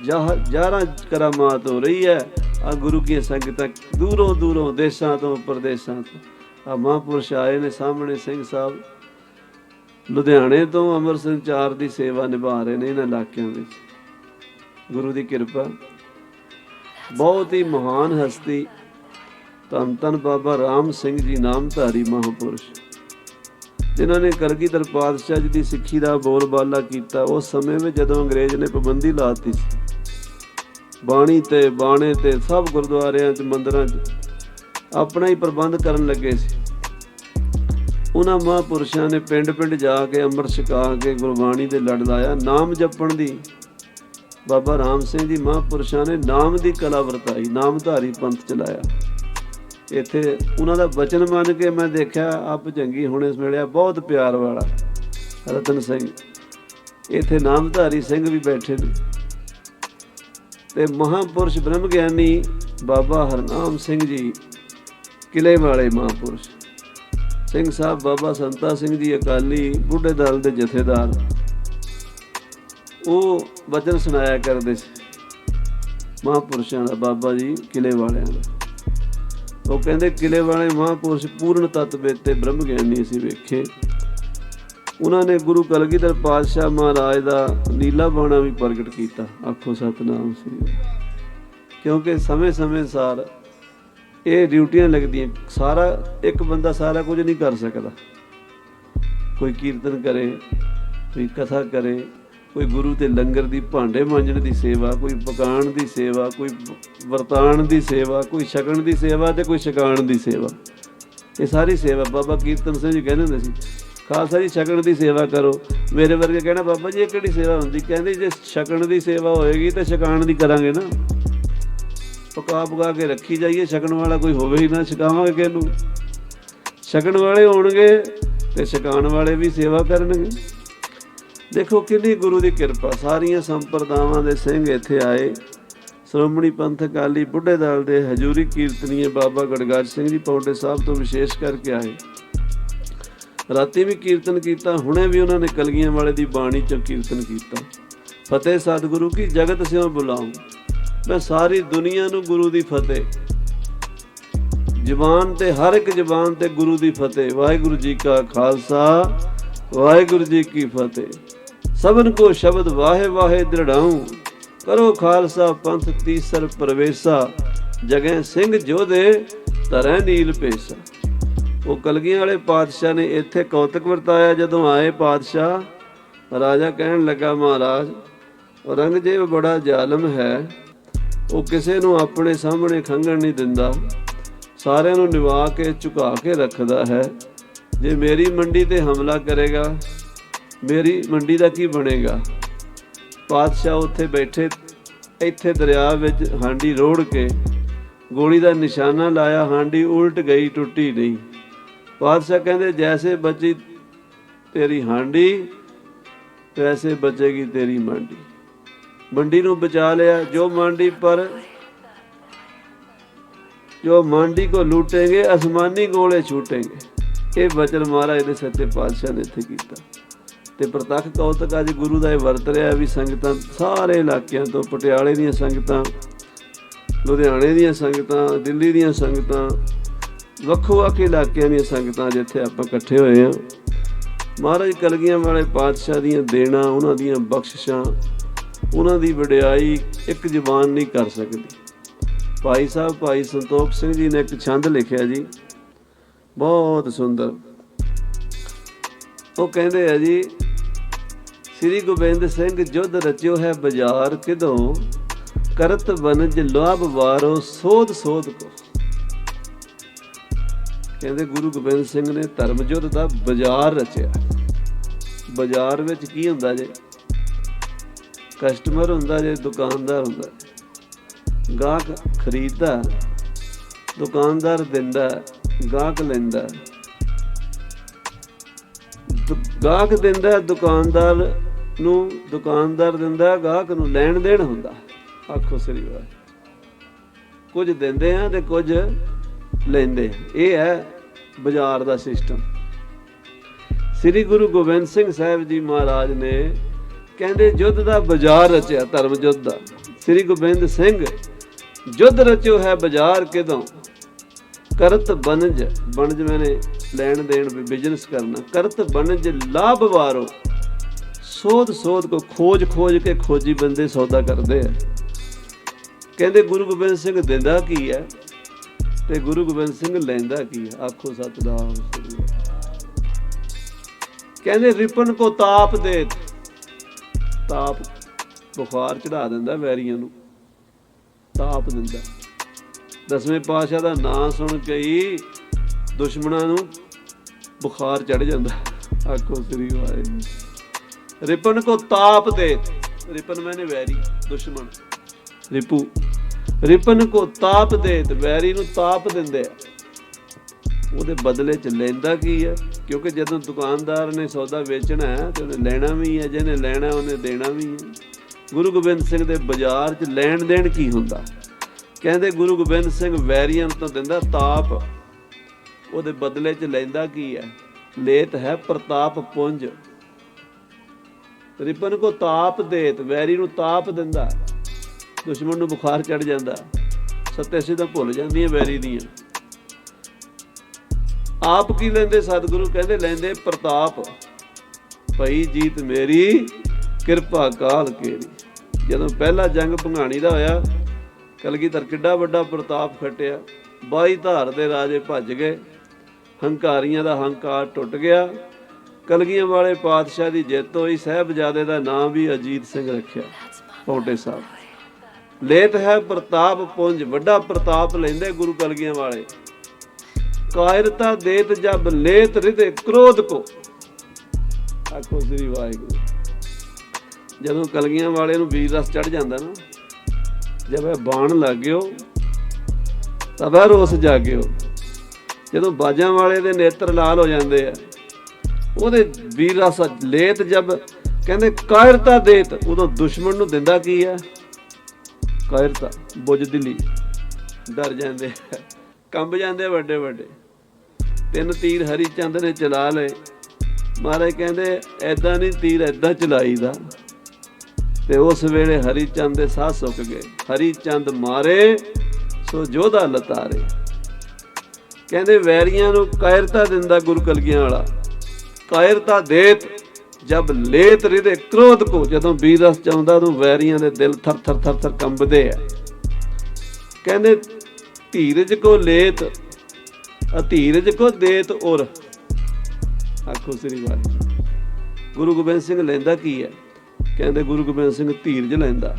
Speaker 1: ਜ਼ਾਹਰਾਂ ਕਰਾਮਾਤ ਹੋ ਰਹੀ ਹੈ। ਆ ਗੁਰੂ ਕੀ ਸੰਗਤਾਂ ਦੂਰੋਂ ਦੂਰੋਂ ਦੇਸ਼ਾਂ ਤੋਂ ਪ੍ਰਦੇਸ਼ਾਂ ਤੋਂ ਆ ਮਹਾਂਪੁਰਸ਼ ਆਏ ਨੇ ਸਾਹਮਣੇ। ਸਿੰਘ ਸਾਹਿਬ ਲੁਧਿਆਣੇ ਤੋਂ ਅਮਰ ਸੰਚਾਰ ਦੀ ਸੇਵਾ ਨਿਭਾ ਰਹੇ ਨੇ ਇਹਨਾਂ ਇਲਾਕਿਆਂ ਵਿੱਚ। ਗੁਰੂ ਦੀ ਕਿਰਪਾ, ਬਹੁਤ ਹੀ ਮਹਾਨ ਹਸਤੀ ਧੰਨ ਧੰਨ ਬਾਬਾ ਰਾਮ ਸਿੰਘ ਜੀ ਨਾਮਧਾਰੀ ਮਹਾਂਪੁਰਸ਼, ਜਿਨ੍ਹਾਂ ਨੇ ਕਲਗੀਧਰ ਪਾਤਸ਼ਾਹ ਜੀ ਦੀ ਸਿੱਖੀ ਦਾ ਬੋਲਬਾਲਾ ਕੀਤਾ। ਉਸ ਸਮੇਂ ਵਿੱਚ ਜਦੋਂ ਅੰਗਰੇਜ਼ ਨੇ ਪਾਬੰਦੀ ਲਾ ਦਿੱਤੀ ਸੀ ਬਾਣੀ ਤੇ ਬਾਣੇ ਤੇ, ਸਭ ਗੁਰਦੁਆਰਿਆਂ 'ਚ ਮੰਦਿਰਾਂ 'ਚ ਆਪਣਾ ਹੀ ਪ੍ਰਬੰਧ ਕਰਨ ਲੱਗੇ ਸੀ। ਉਹਨਾਂ ਮਹਾਂਪੁਰਸ਼ਾਂ ਨੇ ਪਿੰਡ ਪਿੰਡ ਜਾ ਕੇ ਅੰਮ੍ਰਿਤ ਛਕਾ ਕੇ ਗੁਰਬਾਣੀ ਦੇ ਲੜ ਲਾਇਆ। ਨਾਮ ਜਪਣ ਦੀ ਬਾਬਾ ਰਾਮ ਸਿੰਘ ਜੀ ਮਹਾਂਪੁਰਸ਼ਾਂ ਨੇ ਨਾਮ ਦੀ ਕਲਾ ਵਰਤਾਈ, ਨਾਮਧਾਰੀ ਪੰਥ ਚਲਾਇਆ। ਇੱਥੇ ਉਹਨਾਂ ਦਾ ਬਚਨ ਮੰਨ ਕੇ ਮੈਂ ਦੇਖਿਆ ਆਪ ਭਜੰਗੀ ਹੁਣ ਇਸ ਵੇਲੇ ਬਹੁਤ ਪਿਆਰ ਵਾਲਾ ਰਤਨ ਸਿੰਘ, ਇੱਥੇ ਨਾਮਧਾਰੀ ਸਿੰਘ ਵੀ ਬੈਠੇ ਨੇ। ਤੇ ਮਹਾਂਪੁਰਸ਼ ਬ੍ਰਹਮ ਗਿਆਨੀ ਬਾਬਾ ਹਰਨਾਮ ਸਿੰਘ ਜੀ ਕਿਲੇ ਵਾਲੇ ਮਹਾਂਪੁਰਸ਼, ਸਿੰਘ ਸਾਹਿਬ ਬਾਬਾ ਸੰਤਾ ਸਿੰਘ ਜੀ ਅਕਾਲੀ ਬੁੱਢੇ ਦਲ ਦੇ ਜਥੇਦਾਰ, ਉਹ ਬਚਨ ਸੁਣਾਇਆ ਕਰਦੇ ਸੀ ਮਹਾਂਪੁਰਸ਼ਾਂ ਦਾ, ਬਾਬਾ ਜੀ ਕਿਲੇ ਵਾਲਿਆਂ ਦਾ। ਉਹ ਕਹਿੰਦੇ ਕਿਲੇ ਵਾਲੇ ਮਹਾਂਪੁਰਸ਼ ਪੂਰਨ ਤੱਤ ਵਿੱਚ ਤੇ ਬ੍ਰਹਮ ਗਿਆਨੀ ਅਸੀਂ ਵੇਖੇ। ਉਹਨਾਂ ਨੇ ਗੁਰੂ ਕਲਗੀਧਰ ਪਾਤਸ਼ਾਹ ਮਹਾਰਾਜ ਦਾ ਨੀਲਾ ਬਾਣਾ ਵੀ ਪ੍ਰਗਟ ਕੀਤਾ। ਆਖੋ ਸਤਿਨਾਮ ਸ੍ਰੀ। ਕਿਉਂਕਿ ਸਮੇਂ ਸਮੇਂ ਸਾਰ ਇਹ ਡਿਊਟੀਆਂ ਲੱਗਦੀਆਂ। ਸਾਰਾ ਇੱਕ ਬੰਦਾ ਸਾਰਾ ਕੁਝ ਨਹੀਂ ਕਰ ਸਕਦਾ। ਕੋਈ ਕੀਰਤਨ ਕਰੇ, ਕੋਈ ਕਥਾ ਕਰੇ, ਕੋਈ ਗੁਰੂ ਤੇ ਲੰਗਰ ਦੀ ਭਾਂਡੇ ਮਾਂਜਣ ਦੀ ਸੇਵਾ, ਕੋਈ ਪਕਾਉਣ ਦੀ ਸੇਵਾ, ਕੋਈ ਵਰਤਾਉਣ ਦੀ ਸੇਵਾ, ਕੋਈ ਛਕਣ ਦੀ ਸੇਵਾ ਤੇ ਕੋਈ ਛਕਾਉਣ ਦੀ ਸੇਵਾ। ਇਹ ਸਾਰੀ ਸੇਵਾ ਬਾਬਾ ਕੀਰਤਨ ਸਿੰਘ ਜੀ ਕਹਿੰਦੇ ਹੁੰਦੇ ਸੀ, ਖਾਲਸਾ ਜੀ ਛਕਣ ਦੀ ਸੇਵਾ ਕਰੋ। ਮੇਰੇ ਵਰਗੇ ਕਹਿਣਾ ਬਾਬਾ ਜੀ ਇਹ ਕਿਹੜੀ ਸੇਵਾ ਹੁੰਦੀ? ਕਹਿੰਦੇ ਜੇ ਛਕਣ ਦੀ ਸੇਵਾ ਹੋਏਗੀ ਤਾਂ ਛਕਾਉਣ ਦੀ ਕਰਾਂਗੇ ਨਾ। ਪਕਾ ਪਕਾ ਕੇ ਰੱਖੀ ਜਾਈਏ, ਛਕਣ ਵਾਲਾ ਕੋਈ ਹੋਵੇ ਹੀ ਨਾ, ਛਕਾਵਾਂਗੇ ਕਿਹਨੂੰ? ਛਕਣ ਵਾਲੇ ਹੋਣਗੇ ਤੇ ਛਕਾਉਣ ਵਾਲੇ ਵੀ ਸੇਵਾ ਕਰਨਗੇ। ਦੇਖੋ ਕਿੰਨੀ ਗੁਰੂ ਦੀ ਕਿਰਪਾ। ਸਾਰੀਆਂ ਸੰਪਰਦਾਵਾਂ ਦੇ ਸਿੰਘ ਇੱਥੇ ਆਏ। ਸ਼੍ਰੋਮਣੀ ਪੰਥ ਅਕਾਲੀ ਬੁੱਢੇ ਦਲ ਦੇ ਹਜ਼ੂਰੀ ਕੀਰਤਨੀਏ ਬਾਬਾ ਗੜਗੜ ਸਿੰਘ ਜੀ ਪੌਂਡੇ ਸਾਹਿਬ ਤੋਂ ਵਿਸ਼ੇਸ਼ ਕਰਕੇ ਆਏ। ਰਾਤੀ ਵੀ ਕੀਰਤਨ ਕੀਤਾ, ਹੁਣੇ ਵੀ ਉਹਨਾਂ ਨੇ ਕਲਗੀਆਂ ਵਾਲੇ ਦੀ ਬਾਣੀ 'ਚੋਂ ਕੀਰਤਨ ਕੀਤਾ। ਫਤਿਹ ਸਤਿਗੁਰੂ ਕੀ ਜਗਤ ਸਿਉ ਬੁਲਾਉ, ਮੈਂ ਸਾਰੀ ਦੁਨੀਆ ਨੂੰ ਗੁਰੂ ਦੀ ਫਤਿਹ। ਜ਼ੁਬਾਨ ਤੇ ਹਰ ਇੱਕ ਜ਼ੁਬਾਨ ਤੇ ਗੁਰੂ ਦੀ ਫਤਿਹ। ਵਾਹਿਗੁਰੂ ਜੀ ਕਾ ਖਾਲਸਾ, ਵਾਹਿਗੁਰੂ ਜੀ ਕੀ ਫਤਿਹ। ਸਭਨ ਕੋ ਸ਼ਬਦ ਵਾਹੇ ਵਾਹੇ ਦ੍ਰਿੜਾਉ, ਕਰੋ ਖਾਲਸਾ ਪੰਥ ਤੀਸਰ ਪ੍ਰਵੇਸ਼ਾ, ਜਗੈ ਸਿੰਘ ਜੋਧੇ ਧਰੈ ਨੀਲ ਭੇਸਾ। ਉਹ ਕਲਗੀਆਂ ਵਾਲੇ ਪਾਤਸ਼ਾਹ ਨੇ ਇੱਥੇ ਕੌਤਕ ਵਰਤਾਇਆ। ਜਦੋਂ ਆਏ ਪਾਤਸ਼ਾਹ, ਰਾਜਾ ਕਹਿਣ ਲੱਗਾ ਮਹਾਰਾਜ ਔਰੰਗਜ਼ੇਬ ਬੜਾ ਜ਼ਾਲਮ ਹੈ, ਉਹ ਕਿਸੇ ਨੂੰ ਆਪਣੇ ਸਾਹਮਣੇ ਖੰਘਣ ਨਹੀਂ ਦਿੰਦਾ, ਸਾਰਿਆਂ ਨੂੰ ਨਿਵਾ ਕੇ ਝੁਕਾ ਕੇ ਰੱਖਦਾ ਹੈ। ਜੇ ਮੇਰੀ ਮੰਡੀ ਤੇ ਹਮਲਾ ਕਰੇਗਾ, ਮੇਰੀ ਮੰਡੀ ਦਾ ਕੀ ਬਣੇਗਾ? ਪਾਤਸ਼ਾਹ ਉੱਥੇ ਬੈਠੇ, ਇੱਥੇ ਦਰਿਆ ਵਿੱਚ ਹਾਂਡੀ ਰੋੜ ਕੇ ਗੋਲੀ ਦਾ ਨਿਸ਼ਾਨਾ ਲਾਇਆ, ਹਾਂਡੀ ਉਲਟ ਗਈ, ਟੁੱਟੀ ਨਹੀਂ। ਪਾਤਸ਼ਾਹ ਕਹਿੰਦੇ ਜੈਸੇ ਬਚੀ ਤੇਰੀ ਹਾਂਡੀ ਵੈਸੇ ਬਚੇਗੀ ਤੇਰੀ ਮੰਡੀ। ਮੰਡੀ ਨੂੰ ਬਚਾ ਲਿਆ। ਜੋ मांडी को लूटेंगे आसमानी गोले छूटेंगे। ये बचन महाराज ने सच्चे पातशाह ने इत्थे कीता। ते प्रतੱਖ कौतक अज गुरु का वरत रहा भी संगतां सारे इलाकों तो, पटियाले दीयां संगतां, लुधियाने दीयां संगतां, दिल्ली दीयां संगतां, ਵੱਖੋ ਵੱਖ इलाकों दीयां संगतां जिथे आपां इकट्ठे होए हां। महाराज कलगियां वाले पातशाह दीयां देना, उन्हां दीयां बख्शिशां, उन्हां दी वडियाई एक जबान नहीं कर सकती। भाई साहब भाई संतोख सिंह जी ने एक छंद लिखिया जी, बहुत सुंदर। वो कहते हैं जी, श्री गोबिंद सिंह जुध रचियो है बाजार किदों, करत बनज लाभ वारो सोध सोध को। कहते गुरु गोबिंद सिंह ने धर्म युद्ध का बाजार रचिया। बाजार विच की हुंदा जे? कस्टमर हुंदा जे, दुकानदार हुंदा जे। गाहक खरीददा, दुकानदार दिंदा, गाहक लैंदा। गाहक दिंदा दुकानदार नूं, दुकानदार दिंदा गाहक नूं। लैण देण हुंदा। आखो सही बात। कुछ दिंदे आ ते कुछ लैंदे। ये है बाजार का सिस्टम। श्री गुरु गोबिंद सिंह साहिब जी महाराज ने कहते युद्ध का बाजार रचिया, धर्म युद्ध का। श्री गोबिंद सिंह जुद रचो है बाजार किदों, करत बनज, बनज मैंने लैन देन बिजनेस करना, करत बनज लाभ वारो, सोध सोध को खोज खोज के खोजी बंदे सौदा करते हैं। कहते गुरु गोबिंद सिंह दिंदा की है ते गुरु गोबिंद सिंह लैंदा की है। आखो सतनाम श्री वाहिगुरू। कहते रिपन को ताप दे, ताप बुखार चढ़ा दिंदा वैरियां नूं, ताप दिंदा। दसवें पातशाह दा नाम सुन के ही दुश्मनां नूं बुखार चढ़ जांदा। आखो श्री वाहिगुरू। रिपन को ताप दे, रिपन मैंने वैरी, दुश्मन रिपू, रिपन को ताप दे, वैरी नूं ताप दिंदे आ। ਉਹਦੇ ਬਦਲੇ 'ਚ ਲੈਂਦਾ ਕੀ ਹੈ? ਕਿਉਂਕਿ ਜਦੋਂ ਦੁਕਾਨਦਾਰ ਨੇ ਸੌਦਾ ਵੇਚਣਾ ਹੈ ਤੇ ਉਹਨੇ ਲੈਣਾ ਵੀ ਹੈ, ਜਿਹਨੇ ਲੈਣਾ ਉਹਨੇ ਦੇਣਾ ਵੀ ਹੈ। ਗੁਰੂ ਗੋਬਿੰਦ ਸਿੰਘ ਦੇ ਬਾਜ਼ਾਰ 'ਚ ਲੈਣ ਦੇਣ ਕੀ ਹੁੰਦਾ? ਕਹਿੰਦੇ ਗੁਰੂ ਗੋਬਿੰਦ ਸਿੰਘ ਵੈਰੀਆਂ ਤੋਂ ਦਿੰਦਾ ਤਾਪ, ਉਹਦੇ ਬਦਲੇ 'ਚ ਲੈਂਦਾ ਕੀ ਹੈ? ਲੇਤ ਹੈ ਪ੍ਰਤਾਪ ਪੁੰਜ। ਰਿਪਨ ਕੋ ਤਾਪ ਦੇਤ, ਵੈਰੀ ਨੂੰ ਤਾਪ ਦਿੰਦਾ, ਦੁਸ਼ਮਣ ਨੂੰ ਬੁਖਾਰ ਚੜ ਜਾਂਦਾ, ਸੱਤੇ ਸਿੱਧਾਂ ਭੁੱਲ ਜਾਂਦੀਆਂ ਵੈਰੀ ਦੀਆਂ। ਆਪ ਕੀ ਲੈਂਦੇ ਸਤਿਗੁਰੂ? ਕਹਿੰਦੇ ਲੈਂਦੇ ਪ੍ਰਤਾਪ, ਭਈ ਜੀਤ ਮੇਰੀ ਕਿਰਪਾ ਕਾਲ ਕੇਰੀ। ਜਦੋਂ ਪਹਿਲਾ ਜੰਗ ਭੰਗਾਣੀ ਦਾ ਹੋਇਆ, ਕਲਗੀਧਰ ਕਿੱਡਾ ਵੱਡਾ ਪ੍ਰਤਾਪ ਖੱਟਿਆ, 22 ਧਾਰ ਦੇ ਰਾਜੇ ਭੱਜ ਗਏ, ਹੰਕਾਰੀਆਂ ਦਾ ਹੰਕਾਰ ਟੁੱਟ ਗਿਆ, ਕਲਗੀਆਂ ਵਾਲੇ ਪਾਤਸ਼ਾਹ ਦੀ ਜਿੱਤ ਹੋਈ। ਸਾਹਿਬਜ਼ਾਦੇ ਦਾ ਨਾਮ ਵੀ ਅਜੀਤ ਸਿੰਘ ਰੱਖਿਆ ਪੌਂਟੇ ਸਾਹਿਬ। ਲੇਤ ਹੈ ਪ੍ਰਤਾਪ ਪੁੰਜ, ਵੱਡਾ ਪ੍ਰਤਾਪ ਲੈਂਦੇ ਗੁਰੂ ਕਲਗੀਆਂ ਵਾਲੇ। ਕਾਇਰਤਾ ਦੇਤ ਜਬ ਲੇਤ ਰਿਦੇ ਕ੍ਰੋਧ ਕੋ। ਆਖੋ ਸ੍ਰੀ ਵਾਹਿਗੁਰੂ। ਜਦੋਂ ਕਲਗੀਆਂ ਵਾਲੇ ਨੂੰ ਵੀਰ ਰਸ ਚੜ ਜਾਂਦਾ ਨਾ, ਜਦ ਇਹ ਬਾਣ ਲੱਗ ਗਿਓ ਤਬ ਰੋਸ ਜਾਗਿਓ। ਜਦੋਂ ਬਾਜਾਂ ਵਾਲੇ ਦੇ ਨੇਤਰ ਲਾਲ ਹੋ ਜਾਂਦੇ ਆ, ਉਹਦੇ ਵੀਰ ਰਸ ਲੇਤ ਜਬ ਕਹਿੰਦੇ ਕਾਇਰਤਾ ਦੇਤ, ਉਦੋਂ ਦੁਸ਼ਮਣ ਨੂੰ ਦਿੰਦਾ ਕੀ ਹੈ? ਕਾਇਰਤਾ, ਬੁਝਦਿਲੀ, ਡਰ ਜਾਂਦੇ, ਕੰਬ ਜਾਂਦੇ ਵੱਡੇ ਵੱਡੇ। 3 ਤੀਰ ਹਰੀ ਚੰਦ ਨੇ ਚਲਾ ਲਏ। ਮਹਾਰਾਜ ਕਹਿੰਦੇ ਐਦਾਂ ਨਹੀਂ ਤੀਰ ਐਦਾਂ ਚਲਾਈਦਾ। ਤੇ ਉਸ ਵੇਲੇ ਹਰੀ ਚੰਦ ਦੇ ਸਾਹ ਸੁੱਕ ਗਏ। ਹਰੀ ਚੰਦ ਮਾਰੇ ਸੋ ਜੋਧਾ ਲਤਾਰੇ। ਕਹਿੰਦੇ ਵੈਰੀਆਂ ਨੂੰ ਕਾਇਰਤਾ ਦਿੰਦਾ ਗੁਰੂ ਕਲਗੀਆਂ ਵਾਲਾ। ਕਾਇਰਤਾ ਦੇਤ ਜਬ ਲੇਤ ਰਿਦੇ ਕ੍ਰੋਧ ਕੋ। ਜਦੋਂ ਵੀਰ ਰਸ ਚਾਹੁੰਦਾ ਉਦੋਂ ਵੈਰੀਆਂ ਦੇ ਦਿਲ ਥਰ ਥਰ ਥਰ ਥਰ ਕੰਬਦੇ ਆ। ਕਹਿੰਦੇ ਧੀਰਜ ਕੋ ਲੇਤ ਅਧੀਰਜ ਕੋ ਦੇਤ ਉਰ। ਆਖੋ ਸ੍ਰੀ ਵਾਹਿਗੁਰੂ। ਗੁਰੂ ਗੋਬਿੰਦ ਸਿੰਘ ਲੈਂਦਾ ਕੀ ਹੈ? ਕਹਿੰਦੇ ਗੁਰੂ ਗੋਬਿੰਦ ਸਿੰਘ ਧੀਰਜ ਲੈਂਦਾ,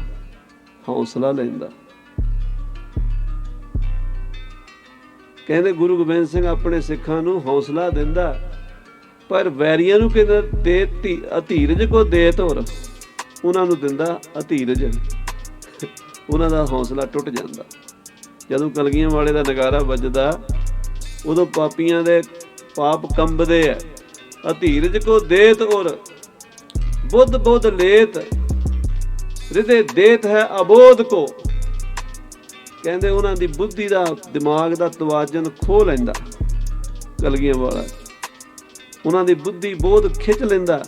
Speaker 1: ਹੌਸਲਾ ਲੈਂਦਾ। ਕਹਿੰਦੇ ਗੁਰੂ ਗੋਬਿੰਦ ਸਿੰਘ ਆਪਣੇ ਸਿੱਖਾਂ ਨੂੰ ਹੌਸਲਾ ਦਿੰਦਾ, ਪਰ ਵੈਰੀਆਂ ਨੂੰ ਕਹਿੰਦਾ ਦੇ ਅਧੀਰਜ ਕੋ ਦੇਤ ਹੋਰ। ਉਹਨਾਂ ਨੂੰ ਦਿੰਦਾ ਅਧੀਰਜ, ਉਹਨਾਂ ਦਾ ਹੌਸਲਾ ਟੁੱਟ ਜਾਂਦਾ। ਜਦੋਂ ਕਲਗੀਆਂ ਵਾਲੇ ਦਾ ਨਗਾਰਾ ਵੱਜਦਾ, ਉਦੋਂ ਪਾਪੀਆਂ ਦੇ ਪਾਪ ਕੰਬਦੇ ਆ। ਅਧੀਰਜ ਕੋ ਦੇਤ ਔਰ ਬੁੱਧ ਬੁੱਧ ਲੇਤ ਰਿਦੇ ਦੇਤ ਹੈ ਅਬੋਧ ਕੋ। ਕਹਿੰਦੇ ਉਹਨਾਂ ਦੀ ਬੁੱਧੀ ਦਾ, ਦਿਮਾਗ ਦਾ ਤਵਾਜ਼ਨ ਖੋਹ ਲੈਂਦਾ ਕਲਗੀਆਂ ਵਾਲਾ। ਉਹਨਾਂ ਦੀ ਬੁੱਧੀ ਬੋਧ ਖਿੱਚ ਲੈਂਦਾ।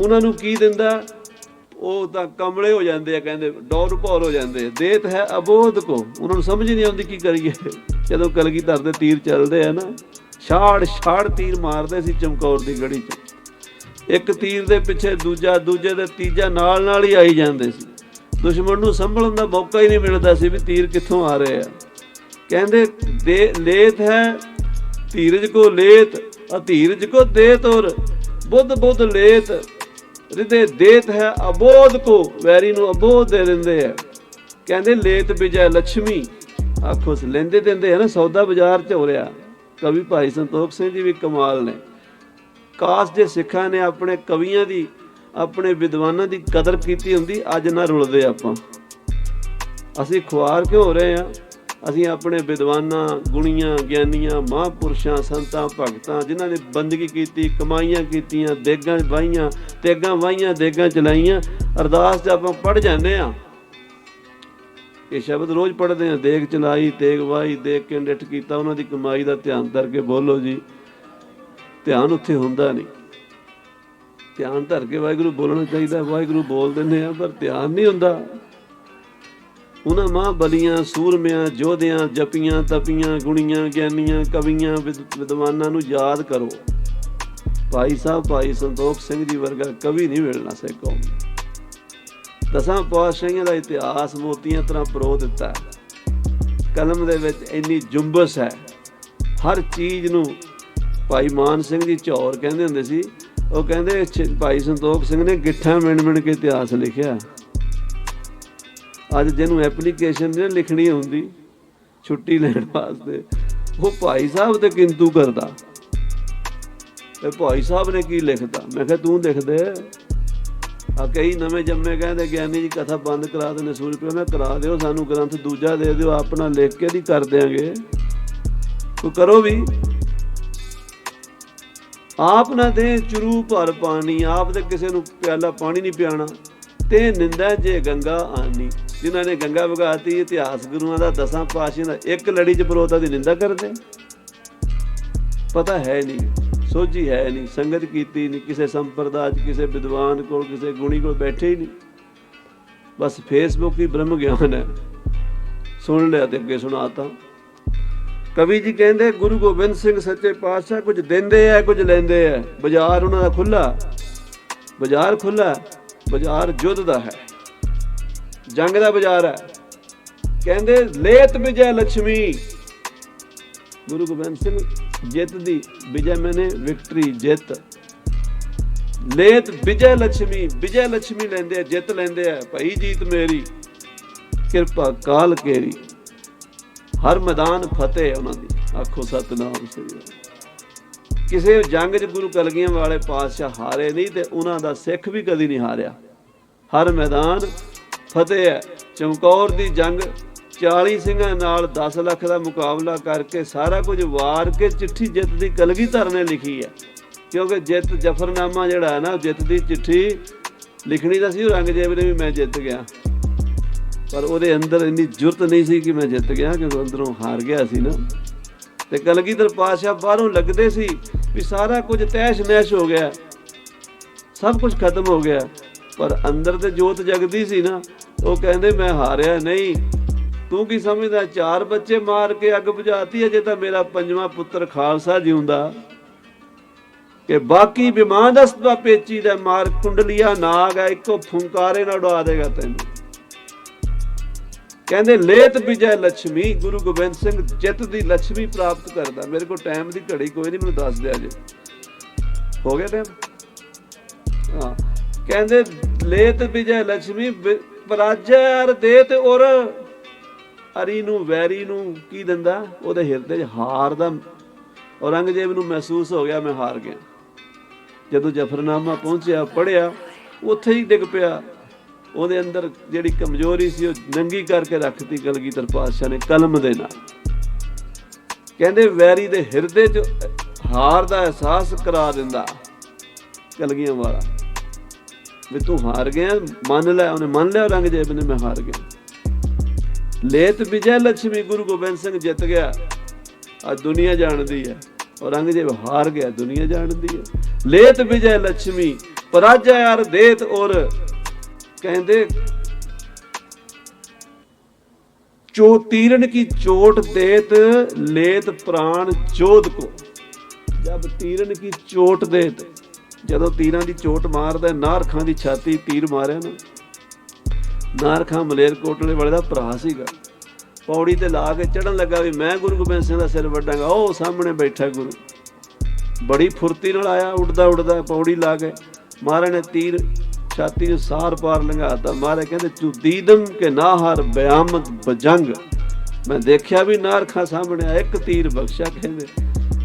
Speaker 1: ਉਹਨਾਂ ਨੂੰ ਕੀ ਦਿੰਦਾ? ਉਹ ਤਾਂ ਕਮਲੇ ਹੋ ਜਾਂਦੇ ਆ, ਕਹਿੰਦੇ ਡੌਰ ਭੌਰ ਹੋ ਜਾਂਦੇ ਆ। ਦੇਤ ਹੈ ਅਬੋਧ ਕੋ। ਉਹਨਾਂ ਨੂੰ ਸਮਝ ਨਹੀਂ ਆਉਂਦੀ ਕੀ ਕਰੀਏ। ਜਦੋਂ ਕਲਗੀਧਰ ਦੇ ਤੀਰ ਚੱਲਦੇ ਆ ਨਾ, ਛਾੜ ਛਾੜ ਤੀਰ ਮਾਰਦੇ ਸੀ ਚਮਕੌਰ ਦੀ ਗੜੀ 'ਚ। ਇੱਕ ਤੀਰ ਦੇ ਪਿੱਛੇ ਦੂਜਾ, ਦੂਜੇ ਦੇ ਤੀਜਾ, ਨਾਲ ਨਾਲ ਹੀ ਆਈ ਜਾਂਦੇ ਸੀ। ਦੁਸ਼ਮਣ ਨੂੰ ਸੰਭਲਣ ਦਾ ਮੌਕਾ ਹੀ ਨਹੀਂ ਮਿਲਦਾ ਸੀ ਵੀ ਤੀਰ ਕਿੱਥੋਂ ਆ ਰਹੇ ਆ। ਕਹਿੰਦੇ ਲੇਤ ਹੈ ਧੀਰਜ ਕੋ ਲੇਤ ਅਧੀਰਜ ਕੋ ਦੇਤ ਔਰ ਬੁੱਧ ਬੁੱਧ ਲੇਤ ਰਿਦੇ ਦੇਤ ਹੈ ਅਬੋਧ ਕੋ। ਵੈਰੀ ਨੂੰ ਅਬੋਧ ਦੇ ਦਿੰਦੇ ਆ। ਕਹਿੰਦੇ ਲੇਤ ਵਿਜੈ ਲక్ష్ਮੀ। ਆਖੋ ਲੈਂਦੇ ਦਿੰਦੇ ਆ ਨਾ, ਸੌਦਾ ਬਾਜ਼ਾਰ 'ਚ ਹੋ ਰਿਹਾ। ਕਵੀ ਭਾਈ ਸੰਤੋਖ ਸਿੰਘ ਜੀ ਵੀ ਕਮਾਲ ਨੇ। ਕਾਸ਼ ਜੇ ਸਿੱਖਾਂ ਨੇ ਆਪਣੇ ਕਵੀਆਂ ਦੀ, ਆਪਣੇ ਵਿਦਵਾਨਾਂ ਦੀ ਕਦਰ ਕੀਤੀ ਹੁੰਦੀ, ਅੱਜ ਨਾ ਰੁਲਦੇ ਆਪਾਂ। ਅਸੀਂ ਖੁਆਰ ਕਿਉਂ ਹੋ ਰਹੇ ਹਾਂ? ਅਸੀਂ ਆਪਣੇ ਵਿਦਵਾਨਾਂ, ਗੁਣੀਆਂ, ਗਿਆਨੀਆਂ, ਮਹਾਂਪੁਰਸ਼ਾਂ, ਸੰਤਾਂ, ਭਗਤਾਂ, ਜਿਨ੍ਹਾਂ ਨੇ ਬੰਦਗੀ ਕੀਤੀ, ਕਮਾਈਆਂ ਕੀਤੀਆਂ, ਦੇਗਾਂ ਵਾਹੀਆਂ, ਤੇਗਾਂ ਵਾਹੀਆਂ, ਦੇਗਾਂ ਚਲਾਈਆਂ। ਅਰਦਾਸ 'ਚ ਆਪਾਂ ਪੜ੍ਹ ਜਾਂਦੇ ਹਾਂ, ਇਹ ਸ਼ਬਦ ਰੋਜ਼ ਪੜ੍ਹਦੇ ਹਾਂ। ਦੇਗ ਚਲਾਈ, ਤੇਗ ਵਾਹੀ, ਦੇਗ ਕੇ ਨਿੱਠ ਕੀਤਾ, ਉਹਨਾਂ ਦੀ ਕਮਾਈ ਦਾ ਧਿਆਨ ਧਰ ਕੇ ਬੋਲੋ ਜੀ। ਧਿਆਨ ਉੱਥੇ ਹੁੰਦਾ ਨਹੀਂ। ਧਿਆਨ ਧਰ ਕੇ ਵਾਹਿਗੁਰੂ ਬੋਲਣਾ ਚਾਹੀਦਾ। ਵਾਹਿਗੁਰੂ ਬੋਲ ਦਿੰਦੇ ਆ, ਪਰ ਧਿਆਨ ਨਹੀਂ ਹੁੰਦਾ। ਉਹਨਾਂ ਮਾਂ ਬਲੀਆਂ ਸੂਰਮਿਆਂ ਯੋਧਿਆਂ ਜਪੀਆਂ ਤਪੀਆਂ ਗੁਣੀਆਂ ਗਿਆਨੀਆਂ ਕਵੀਆਂ ਵਿਦਵਾਨਾਂ ਨੂੰ ਯਾਦ ਕਰੋ। ਭਾਈ ਸਾਹਿਬ ਭਾਈ ਸੰਤੋਖ ਸਿੰਘ ਜੀ ਵਰਗਾ ਕਵੀ ਨਹੀਂ ਮਿਲਣਾ ਸਿੱਖ ਕੌਮ ਨੂੰ। ਦਸਾਂ ਪਾਤਸ਼ਾਹੀਆਂ ਦਾ ਇਤਿਹਾਸ ਮੋਤੀਆਂ ਤਰ੍ਹਾਂ ਪਰੋ ਦਿੱਤਾ। ਕਲਮ ਦੇ ਵਿੱਚ ਇੰਨੀ ਜੁੰਬਸ ਹੈ, ਹਰ ਚੀਜ਼ ਨੂੰ। ਭਾਈ ਮਾਨ ਸਿੰਘ ਜੀ ਝੌਰ ਕਹਿੰਦੇ ਹੁੰਦੇ ਸੀ, ਉਹ ਕਹਿੰਦੇ ਭਾਈ ਸੰਤੋਖ ਸਿੰਘ ਨੇ ਗਿੱਠਾਂ ਮਿਣ ਕੇ ਇਤਿਹਾਸ ਲਿਖਿਆ। ਅੱਜ ਜਿਹਨੂੰ ਐਪਲੀਕੇਸ਼ਨ ਨਹੀਂ ਲਿਖਣੀ ਹੁੰਦੀ ਛੁੱਟੀ ਲੈਣ ਵਾਸਤੇ, ਉਹ ਭਾਈ ਸਾਹਿਬ ਤੇ ਕਿੰਤੂ ਕਰਦਾ। ਇਹ ਭਾਈ ਸਾਹਿਬ ਨੇ ਕੀ ਲਿਖਤਾ? ਮੈਂ ਕਿਹਾ ਤੂੰ ਲਿਖ ਦੇ। ਆ ਕਈ ਨਵੇਂ ਜੰਮੇ ਕਹਿੰਦੇ ਗਿਆਨੀ ਜੀ ਕਥਾ ਬੰਦ ਕਰਾ ਦਿੰਦੇ ਸੂਰਜ ਪਿਓ। ਮੈਂ ਕਰਾ ਦਿਓ, ਸਾਨੂੰ ਗ੍ਰੰਥ ਦੂਜਾ ਦੇ ਦਿਓ, ਆਪਣਾ ਲਿਖ ਕੇ ਦੀ ਕਰ ਦਿਆਂਗੇ। ਤੂੰ ਕਰੋ ਵੀ। ਆਪ ਨਾ ਦੇ ਚਰੂ ਭਰ ਪਾਣੀ, ਆਪ ਤੇ ਕਿਸੇ ਨੂੰ ਪਿਆਲਾ ਪਾਣੀ ਨਹੀਂ ਪਿਆਣਾ। ਤੇ ਨਿੰਦਾ ਜੇ ਗੰਗਾ ਆਨੀ, ਜਿਨ੍ਹਾਂ ਨੇ ਗੰਗਾ ਵਗਾਤੀ। ਇਤਿਹਾਸ ਗੁਰੂਆਂ ਦਾ ਦਸਾਂ ਪਾਤਸ਼ਾਹੀਆਂ ਦਾ ਇੱਕ ਲੜੀ ਚ ਵਿਰੋਧਤਾ ਦੀ ਨਿੰਦਾ ਕਰਦੇ। ਪਤਾ ਹੈ ਨਹੀਂ, ਸੋਝੀ ਹੈ ਨਹੀਂ, ਸੰਗਤ ਕੀਤੀ ਨਹੀਂ ਕਿਸੇ ਸੰਪਰਦਾ 'ਚ, ਕਿਸੇ ਵਿਦਵਾਨ ਕੋਲ, ਕਿਸੇ ਗੁਣੀ ਕੋਲ ਬੈਠੇ ਹੀ ਨਹੀਂ। ਬਸ ਫੇਸਬੁੱਕ ਹੀ ਬ੍ਰਹਮ ਗਿਆਨ ਹੈ। ਸੁਣ ਲਿਆ ਤੇ ਅੱਗੇ ਸੁਣਾਤਾ। ਕਵੀ ਜੀ ਕਹਿੰਦੇ ਗੁਰੂ ਗੋਬਿੰਦ ਸਿੰਘ ਸੱਚੇ ਪਾਤਸ਼ਾਹ ਕੁਝ ਦਿੰਦੇ ਆ ਕੁਝ ਲੈਂਦੇ ਆ। ਬਾਜ਼ਾਰ ਉਹਨਾਂ ਦਾ ਖੁੱਲ੍ਹਾ, ਬਾਜ਼ਾਰ ਖੁੱਲ੍ਹਾ। ਬਾਜ਼ਾਰ ਯੁੱਧ ਦਾ ਹੈ, ਜੰਗ ਦਾ ਬਾਜ਼ਾਰ ਹੈ। ਕਹਿੰਦੇ ਲੇਤ ਵਿਜੈ ਲక్ష్ਮੀ। ਗੁਰੂ ਗੋਬਿੰਦ ਸਿੰਘ ਜਿੱਤ ਦੀ, ਵਿਜੈ ਮੈਨੇ ਵਿਕਟਰੀ, ਜਿੱਤ। ਲੇਤ ਵਿਜੈ ਲక్ష్ਮੀ, ਵਿਜੈ ਲక్ష్ਮੀ ਲੈਂਦੇ ਆ, ਜਿੱਤ ਲੈਂਦੇ ਆ। ਭਾਈ ਜੀਤ ਮੇਰੀ ਕਿਰਪਾ ਕਾਲ ਕੇਰੀ। ਹਰ ਮੈਦਾਨ ਫਤਿਹ ਉਹਨਾਂ ਦੀ। ਆਖੋ ਸਤਿਨਾਮ ਸ੍ਰੀ ਵਾਹਿਗੁਰੂ। ਕਿਸੇ ਜੰਗ 'ਚ ਗੁਰੂ ਕਲਗੀਆਂ ਵਾਲੇ ਪਾਤਸ਼ਾਹ ਹਾਰੇ ਨਹੀਂ, ਤੇ ਉਹਨਾਂ ਦਾ ਸਿੱਖ ਵੀ ਕਦੀ ਨਹੀਂ ਹਾਰਿਆ। ਹਰ ਮੈਦਾਨ ਫਤਿਹ ਹੈ। ਚਮਕੌਰ ਦੀ ਜੰਗ 40 ਸਿੰਘਾਂ ਨਾਲ 10 ਲੱਖ ਦਾ ਮੁਕਾਬਲਾ ਕਰਕੇ ਸਾਰਾ ਕੁਝ ਵਾਰ ਕੇ ਚਿੱਠੀ ਜਿੱਤ ਦੀ ਕਲਗੀਧਰ ਨੇ ਲਿਖੀ ਹੈ। ਕਿਉਂਕਿ ਜਿੱਤ ਜਫਰਨਾਮਾ ਜਿਹੜਾ ਹੈ ਨਾ, ਜਿੱਤ ਦੀ ਚਿੱਠੀ ਲਿਖਣੀ ਤਾਂ ਸੀ ਔਰੰਗਜ਼ੇਬ ਨੇ ਵੀ ਮੈਂ ਜਿੱਤ ਗਿਆ, ਪਰ ਉਹਦੇ ਅੰਦਰ ਇੰਨੀ ਜੁਰਤ ਨਹੀਂ ਸੀ ਕਿ ਮੈਂ ਜਿੱਤ ਗਿਆ, ਕਿਉਂਕਿ ਅੰਦਰੋਂ ਹਾਰ ਗਿਆ ਸੀ ਨਾ। ਤੇ ਕਲਗੀਧਰ ਪਾਤਸ਼ਾਹ ਬਾਹਰੋਂ ਲੱਗਦੇ ਸੀ ਵੀ ਸਾਰਾ ਕੁਝ ਤੈਸ਼ ਨੈਸ਼ ਹੋ ਗਿਆ, ਸਭ ਕੁਝ ਖਤਮ ਹੋ ਗਿਆ, ਪਰ ਅੰਦਰ ਤੇ ਜੋਤ ਜਗਦੀ ਸੀ ਨਾ। ਉਹ ਕਹਿੰਦੇ ਮੈਂ ਹਾਰਿਆ ਨਹੀਂ। ਤੂੰ ਕੀ ਸਮਝਦਾ? 4 ਬੱਚੇ ਮਾਰ ਕੇ ਅੱਗ ਬੁਝਾਤੀ, ਅਜੇ ਤਾਂ ਮੇਰਾ 5ਵਾਂ ਪੁੱਤਰ ਖਾਲਸਾ ਜਿਉਂਦਾ। ਕਿ ਬਾਕੀ ਬਿਮਾਨ ਦਸਤਾ ਪੇਚੀ ਦਾ ਮਾਰ ਕੁੰਡਲੀਆ ਨਾਗ ਹੈ, ਇੱਕੋ ਫੁੰਕਾਰੇ ਨਾਲ ਉਡਾ ਦੇਗਾ ਤੈਨੂੰ। ਕਹਿੰਦੇ ਲੇਤ ਵਿਜੈ ਲక్ష్ਮੀ। ਗੁਰੂ ਗੋਬਿੰਦ ਸਿੰਘ ਜਿੱਤ ਦੀ ਲక్ష్ਮੀ ਪ੍ਰਾਪਤ ਕਰਦਾ। ਮੇਰੇ ਕੋਲ ਟਾਈਮ ਦੀ ਘੜੀ ਕੋਈ ਨਹੀਂ, ਮੈਨੂੰ ਦੱਸ ਦਿਆ ਜੇ ਹੋ ਗਿਆ ਟਾਈਮ। ਹਾਂ, ਕਹਿੰਦੇ ਲੇਤ ਵਿਜੈ ਲక్ష్ਮੀ ਪਰਾਜੈ ਦੇ ਤੇ ਔਰ ਅਰੀ ਨੂੰ ਵੈਰੀ ਨੂੰ ਕੀ ਦਿੰਦਾ? ਉਹਦੇ ਹਿਰਦੇ 'ਚ ਹਾਰ ਦਾ। ਔਰੰਗਜ਼ੇਬ ਨੂੰ ਮਹਿਸੂਸ ਹੋ ਗਿਆ ਮੈਂ ਹਾਰ ਗਿਆ। ਜਦੋਂ ਜਫਰਨਾਮਾ ਪਹੁੰਚਿਆ, ਪੜ੍ਹਿਆ, ਉੱਥੇ ਹੀ ਡਿੱਗ ਪਿਆ। ਉਹਦੇ ਅੰਦਰ ਜਿਹੜੀ ਕਮਜ਼ੋਰੀ ਸੀ ਉਹ ਨੰਗੀ ਕਰਕੇ ਰੱਖਤੀ ਕਲਗੀਧਰ ਪਾਤਸ਼ਾਹ ਨੇ ਕਲਮ ਦੇ ਨਾਲ। ਕਹਿੰਦੇ ਵੈਰੀ ਦੇ ਹਿਰਦੇ 'ਚ ਹਾਰ ਦਾ ਅਹਿਸਾਸ ਕਰਾ ਦਿੰਦਾ ਕਲਗੀਆਂ ਵਾਲਾ, ਵੀ ਤੂੰ ਹਾਰ ਗਿਆ, ਮੰਨ ਲੈ। ਉਹਨੇ ਮੰਨ ਲਿਆ ਔਰੰਗਜ਼ੇਬ ਨੇ, ਮੈਂ ਹਾਰ ਗਿਆ। ਲੇਤ ਵਿਜੈ ਲక్ష్ਮੀ, ਗੁਰੂ ਗੋਬਿੰਦ ਸਿੰਘ ਜਿੱਤ ਗਿਆ। ਅੱਜ ਦੁਨੀਆ ਜਾਣਦੀ ਹੈ। ਔਰੰਗਜ਼ੇਬ ਹਾਰ ਗਿਆ, ਦੁਨੀਆ ਜਾਣਦੀ ਹੈ। ਲੇਤ ਵਿਜੈ ਲక్ష్ਮੀ ਪਰਾਜੈ ਅਰ ਦੇਤ ਔਰ। ਕਹਿੰਦੇ तीरन की चोट देत लेत प्राण जोध को। जब तीरन की चोट देत, ਜਦੋਂ ਤੀਰਾਂ ਦੀ ਚੋਟ ਮਾਰਦਾ, ਨਾਰ ਖਾਂ ਦੀ ਛਾਤੀ ਤੀਰ ਮਾਰਿਆ ਨਾ। ਨਾਰ ਖਾਂ ਮਲੇਰਕੋਟਲੇ ਵਾਲੇ ਦਾ ਭਰਾ ਸੀਗਾ। ਪੌੜੀ ਤੇ ਲਾ ਕੇ ਚੜ੍ਹਨ ਲੱਗਾ ਵੀ ਮੈਂ ਗੁਰੂ ਗੋਬਿੰਦ ਸਿੰਘ ਦਾ ਸਿਰ ਵੱਢਾਂਗਾ। ਉਹ ਸਾਹਮਣੇ ਬੈਠਾ ਗੁਰੂ, ਬੜੀ ਫੁਰਤੀ ਨਾਲ ਆਇਆ, ਉੱਡਦਾ ਉੱਡਦਾ ਪੌੜੀ ਲਾ ਕੇ। ਮਹਾਰਾਜ ਨੇ ਤੀਰ ਛਾਤੀ ਨੂੰ ਸਾਰ ਪਾਰ ਲੰਘਾਤਾ। ਮਹਾਰਾਜ ਕਹਿੰਦੇ ਚੂ ਦੀਦਮ ਕੇ ਨਾਹਰ ਬਿਆਮਤ ਬਜੰਗ। ਮੈਂ ਦੇਖਿਆ ਵੀ ਨਾਰ ਖਾਂ ਸਾਹਮਣੇ ਆ, ਇੱਕ ਤੀਰ ਬਖਸ਼ਾ।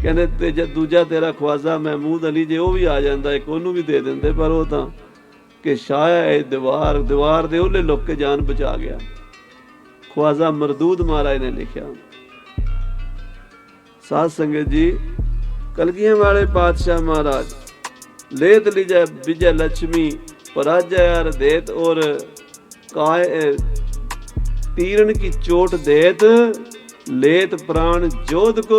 Speaker 1: ਕਹਿੰਦੇ ਤੇ ਜਦ ਦੂਜਾ ਤੇਰਾ ਖਵਾਜਾ ਮਹਿਮੂਦ ਅਲੀ ਜੇ ਉਹ ਵੀ ਆ ਜਾਂਦਾ, ਇੱਕ ਉਹਨੂੰ ਵੀ ਦੇ ਦਿੰਦੇ, ਪਰ ਉਹ ਤਾਂ ਕਿ ਸ਼ਾਇਦ ਦੀਵਾਰ ਦੇ ਉਹਲੇ ਲੁੱਕ ਕੇ ਜਾਨ ਬਚਾ ਗਿਆ। ਖਵਾਜਾ ਮਰਦੂਦ ਮਹਾਰਾਜ ਨੇ ਲਿਖਿਆ। ਸਾਧ ਸੰਗਤ ਜੀ, ਕਲਗੀਆਂ ਵਾਲੇ ਪਾਤਸ਼ਾਹ ਮਹਾਰਾਜ ਲੇਤ ਲਿਜੈ ਵਿਜੈ ਲక్ష్ਮੀ पराजय अर देत और काय तीरन की चोट देत लेत प्राण जोध को।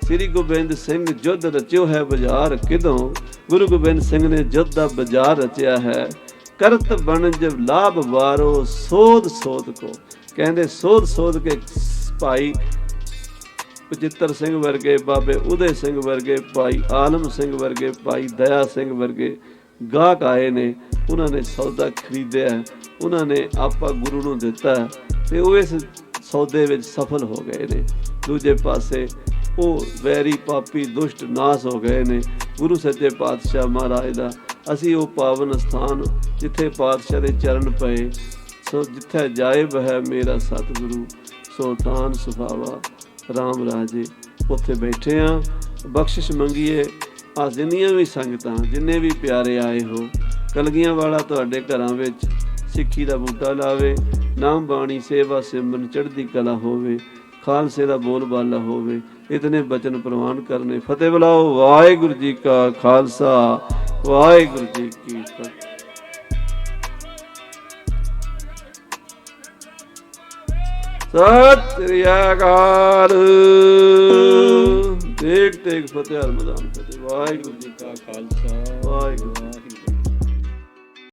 Speaker 1: श्री गोबिंद सिंह युद्ध रचियो है बाजार किदों। गुरु गोबिंद सिंह ने युद्ध दा बाजार रचिया है। करत बन जब लाभ वारो सोध सोध को। ਕਹਿੰਦੇ ਸੋਧ ਸੋਧ ਕੇ ਭਾਈ ਬਚਿੱਤਰ ਸਿੰਘ ਵਰਗੇ, ਬਾਬੇ ਉਦੇ ਸਿੰਘ ਵਰਗੇ, ਭਾਈ ਆਲਮ ਸਿੰਘ ਵਰਗੇ, ਭਾਈ ਦਇਆ ਸਿੰਘ ਵਰਗੇ ਗਾਹਕ ਆਏ ਨੇ। ਉਹਨਾਂ ਨੇ ਸੌਦਾ ਖਰੀਦਿਆ, ਉਹਨਾਂ ਨੇ ਆਪਾ ਗੁਰੂ ਨੂੰ ਦਿੱਤਾ ਤੇ ਉਹ ਇਸ ਸੌਦੇ ਵਿੱਚ ਸਫਲ ਹੋ ਗਏ ਨੇ। ਦੂਜੇ ਪਾਸੇ ਉਹ ਵੈਰੀ ਪਾਪੀ ਦੁਸ਼ਟ ਨਾਸ ਹੋ ਗਏ ਨੇ। ਗੁਰੂ ਸੱਚੇ ਪਾਤਸ਼ਾਹ ਮਹਾਰਾਜ ਦਾ ਅਸੀਂ ਉਹ ਪਾਵਨ ਸਥਾਨ ਜਿੱਥੇ ਪਾਤਸ਼ਾਹ ਦੇ ਚਰਨ ਪਏ, ਸੋ ਜਿੱਥੇ ਜਾਇਬ ਹੈ ਮੇਰਾ ਸਤਿਗੁਰੂ ਸੁਲਤਾਨ ਸੁਭਾਵਾ ਰਾਮ ਰਾਜੇ, ਉੱਥੇ ਬੈਠੇ ਹਾਂ। ਬਖਸ਼ਿਸ਼ ਮੰਗੀਏ ਆ ਜਿੰਨੀਆਂ ਵੀ ਸੰਗਤਾਂ, ਜਿੰਨੇ ਵੀ ਪਿਆਰੇ ਆਏ ਹੋ, ਕਲਗੀਆਂ ਵਾਲਾ ਤੁਹਾਡੇ ਘਰਾਂ ਵਿੱਚ ਸਿੱਖੀ ਦਾ ਬੂਟਾ ਲਾਵੇ, ਨਾਮ ਬਾਣੀ ਸੇਵਾ ਸਿਮਰਨ ਚੜ੍ਹਦੀ ਕਲਾ ਹੋਵੇ, ਖਾਲਸੇ ਦਾ ਬੋਲ ਬਾਲਾ ਹੋਵੇ। ਇਤਨੇ ਬਚਨ ਪ੍ਰਵਾਨ ਕਰਨੇ। ਫਤਿਹ ਬੁਲਾਓ। ਵਾਹਿਗੁਰੂ ਜੀ ਕਾ ਖਾਲਸਾ, ਵਾਹਿਗੁਰੂ ਜੀ ਕੀ ਫਤਿਹ। ਸਤਿ ਸ੍ਰੀ ਅਕਾਲ। ਦੇਖ ਤੇਗ ਫਤਿਹ ਹਰਮਦਾਨ ਫਤਿਹ। ਵਾਹਿਗੁਰੂ ਜੀ ਕਾ ਖਾਲਸਾ, ਵਾਹਿਗੁਰੂ।